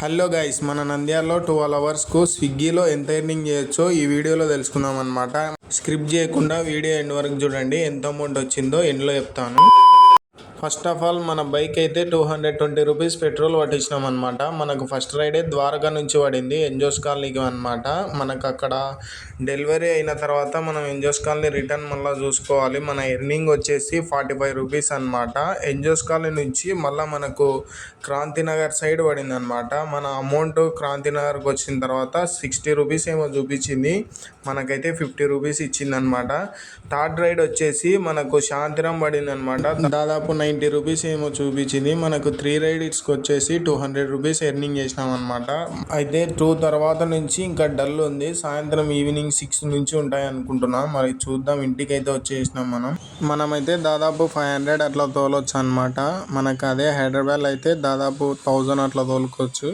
Hello guys, మన నంద్యాలలో 12 అవర్స్కు స్విగ్గీలో ఎంత ఎర్నింగ్ చేయొచ్చో ఈ వీడియోలో తెలుసుకుందాం అనమాట. స్క్రిప్ట్ చేయకుండా వీడియో ఎండ్ వరకు చూడండి. ఎంత అమౌంట్ వచ్చిందో ఎండ్లో చెప్తాను. ఫస్ట్ ఆఫ్ ఆల్ మన బైక్ అయితే 220 రూపీస్ పెట్రోల్ పట్టించినాం అనమాట. మనకు ఫస్ట్ రైడే ద్వారకా నుంచి పడింది, ఎంజోస్ కాలనీకి అనమాట. మనకు అక్కడ డెలివరీ అయిన తర్వాత మనం ఎంజోస్ కాలనీ రిటర్న్ మళ్ళీ చూసుకోవాలి. మన ఎర్నింగ్ వచ్చేసి 45 రూపీస్ అనమాట. ఎంజోస్ కాలనీ నుంచి మళ్ళీ మనకు క్రాంతినగర్ సైడ్ పడింది అనమాట. మన అమౌంట్ క్రాంతినగర్కి వచ్చిన తర్వాత 60 రూపీస్ ఏమో చూపించింది, మనకైతే 50 రూపీస్ ఇచ్చిందనమాట. థర్డ్ రైడ్ వచ్చేసి మనకు శాంతిరామ్ పడింది అనమాట. దాదాపు 90 రూపీస్ ఏమో చూపించింది. మనకు 3 రైడ్స్కి వచ్చేసి 200 రూపీస్ ఎర్నింగ్ చేసినాం అనమాట. అయితే 2 తర్వాత నుంచి ఇంకా డల్ ఉంది. సాయంత్రం ఈవినింగ్ 6 నుంచి ఉంటాయి అనుకుంటున్నాం. మరి చూద్దాం. ఇంటికైతే వచ్చేసినాం. మనమైతే దాదాపు 500 అట్లా తోలొచ్చు అనమాట. మనకు అదే హైదరాబాద్ అయితే దాదాపు 1000 అట్లా తోలుకోవచ్చు.